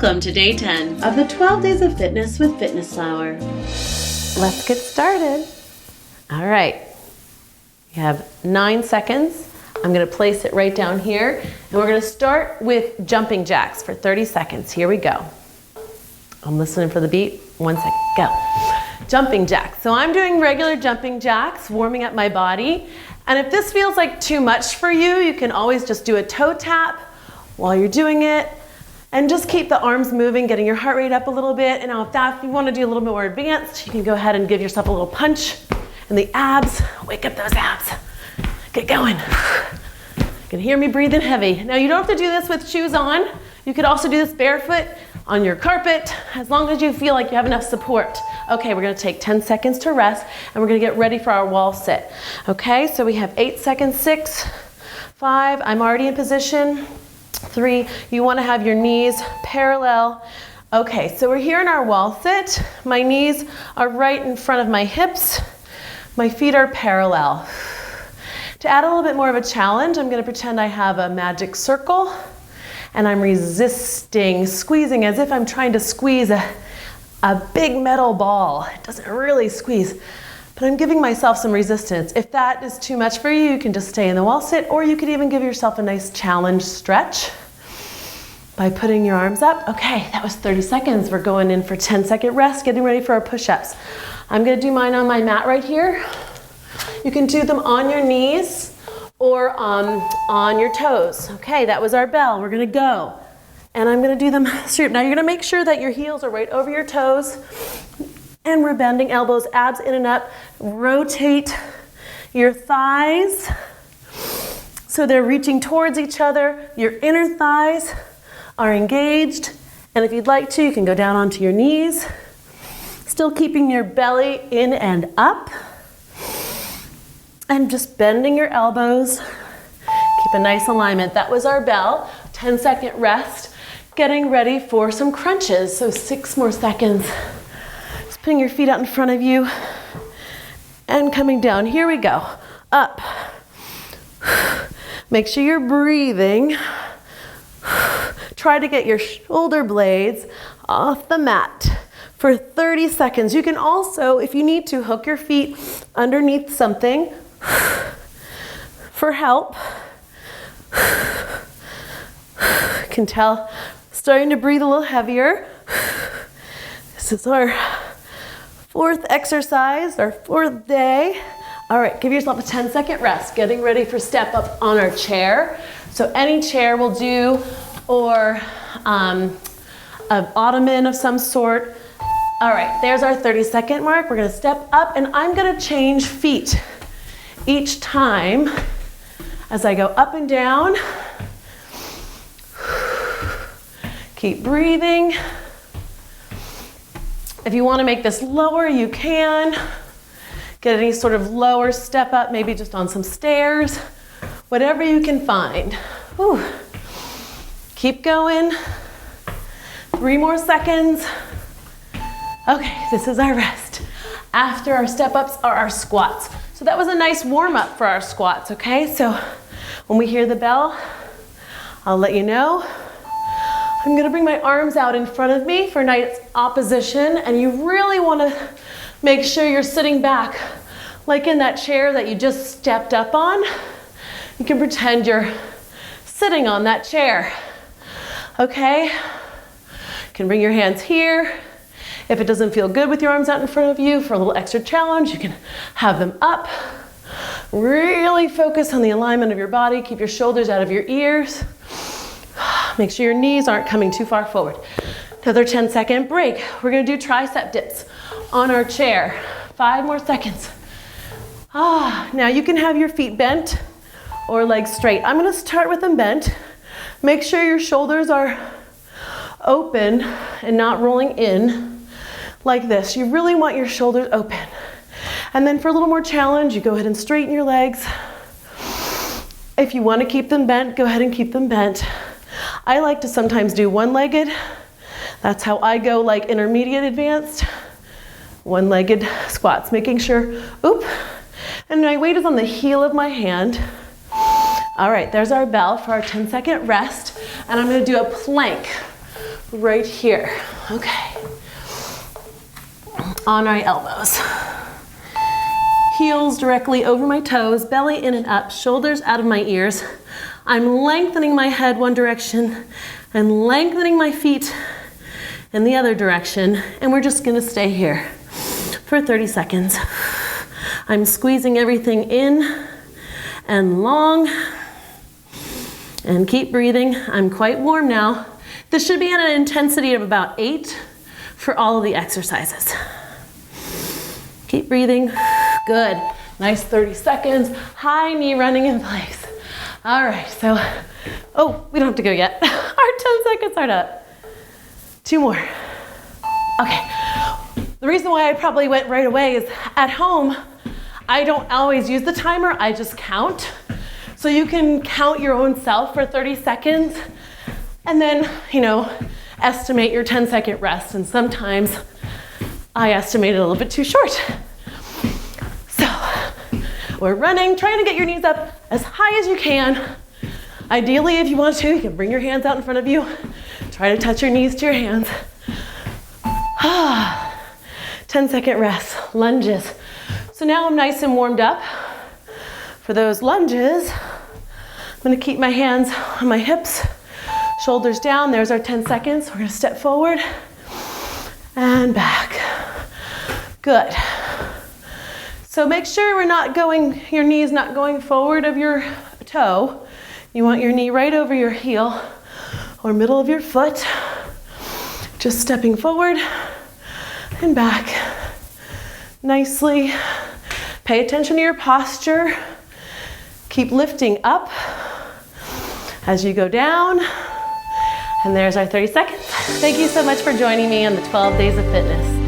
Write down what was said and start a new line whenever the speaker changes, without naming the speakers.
Welcome to day 10 of the 12 Days of Fitness with Fitness Flower.
Let's get started. All right, you have 9 seconds. I'm gonna place it right down here, and we're gonna start with jumping jacks for 30 seconds. Here we go. I'm listening for the beat. 1 second, go. Jumping jacks. So I'm doing regular jumping jacks, warming up my body. And if this feels like too much for you, you can always just do a toe tap while you're doing it. And just keep the arms moving, getting your heart rate up a little bit. And now if you want to do a little bit more advanced, you can go ahead and give yourself a little punch in the abs. Wake up those abs. Get going. You can hear me breathing heavy. Now you don't have to do this with shoes on. You could also do this barefoot on your carpet, as long as you feel like you have enough support. Okay, we're gonna take 10 seconds to rest, and we're gonna get ready for our wall sit. Okay, so we have 8 seconds, 6, 5, I'm already in position. 3, you wanna have your knees parallel. Okay, so we're here in our wall sit. My knees are right in front of my hips. My feet are parallel. To add a little bit more of a challenge, I'm gonna pretend I have a magic circle, and I'm resisting, squeezing as if I'm trying to squeeze a big metal ball. It doesn't really squeeze, but I'm giving myself some resistance. If that is too much for you, you can just stay in the wall sit, or you could even give yourself a nice challenge stretch by putting your arms up. Okay, that was 30 seconds. We're going in for 10-second rest, getting ready for our push-ups. I'm gonna do mine on my mat right here. You can do them on your knees or on your toes. Okay, that was our bell. We're gonna go. And I'm gonna do them straight. Now you're gonna make sure that your heels are right over your toes, and we're bending elbows, abs in and up. Rotate your thighs so they're reaching towards each other. Your inner thighs are engaged. And if you'd like to, you can go down onto your knees, still keeping your belly in and up. And just bending your elbows. Keep a nice alignment. That was our bell. 10-second rest. Getting ready for some crunches. So 6 more seconds. Just putting your feet out in front of you and coming down. Here we go. Up. Make sure you're breathing. Try to get your shoulder blades off the mat for 30 seconds. You can also, if you need to, hook your feet underneath something for help. Can tell, starting to breathe a little heavier. This is our 4th exercise, our 4th day. All right, give yourself a 10-second rest, getting ready for step up on our chair. So any chair will do, or an ottoman of some sort. All right, there's our 30-second mark. We're gonna step up, and I'm gonna change feet each time as I go up and down. Keep breathing. If you want to make this lower, you can. Get any sort of lower step up, maybe just on some stairs. Whatever you can find. Whew. Keep going. 3 more seconds. Okay, this is our rest. After our step ups are our squats. So that was a nice warm up for our squats, okay? So when we hear the bell, I'll let you know. I'm gonna bring my arms out in front of me for nice opposition, and you really wanna make sure you're sitting back like in that chair that you just stepped up on. You can pretend you're sitting on that chair, okay? You can bring your hands here. If it doesn't feel good with your arms out in front of you for a little extra challenge, you can have them up. Really focus on the alignment of your body. Keep your shoulders out of your ears. Make sure your knees aren't coming too far forward. Another 10-second break. We're gonna do tricep dips on our chair. 5 more seconds. Now you can have your feet bent or legs straight. I'm gonna start with them bent. Make sure your shoulders are open and not rolling in like this. You really want your shoulders open. And then for a little more challenge, you go ahead and straighten your legs. If you want to keep them bent, go ahead and keep them bent. I like to sometimes do one-legged. That's how I go, like intermediate advanced. One-legged squats, making sure, and my weight is on the heel of my hand. All right, there's our bell for our 10-second rest. And I'm gonna do a plank right here. Okay. On my elbows. Heels directly over my toes, belly in and up, shoulders out of my ears. I'm lengthening my head one direction and lengthening my feet in the other direction. And we're just gonna stay here for 30 seconds. I'm squeezing everything in and long. And keep breathing. I'm quite warm now. This should be at an intensity of about 8 for all of the exercises. Keep breathing. Good. Nice 30 seconds. High knee running in place. All right, so, oh, we don't have to go yet. Our 10 seconds are up. 2 more. Okay. The reason why I probably went right away is at home, I don't always use the timer, I just count. So you can count your own self for 30 seconds and then, estimate your 10-second rest. And sometimes I estimate it a little bit too short. So we're running, trying to get your knees up as high as you can. Ideally, if you want to, you can bring your hands out in front of you. Try to touch your knees to your hands. 10-second rest, lunges. So now I'm nice and warmed up. For those lunges, I'm gonna keep my hands on my hips, shoulders down. There's our 10 seconds. We're gonna step forward and back. Good. So make sure your knee's not going forward of your toe. You want your knee right over your heel or middle of your foot. Just stepping forward and back nicely. Pay attention to your posture. Keep lifting up as you go down. And there's our 30 seconds. Thank you so much for joining me on the 12 Days of Fitness.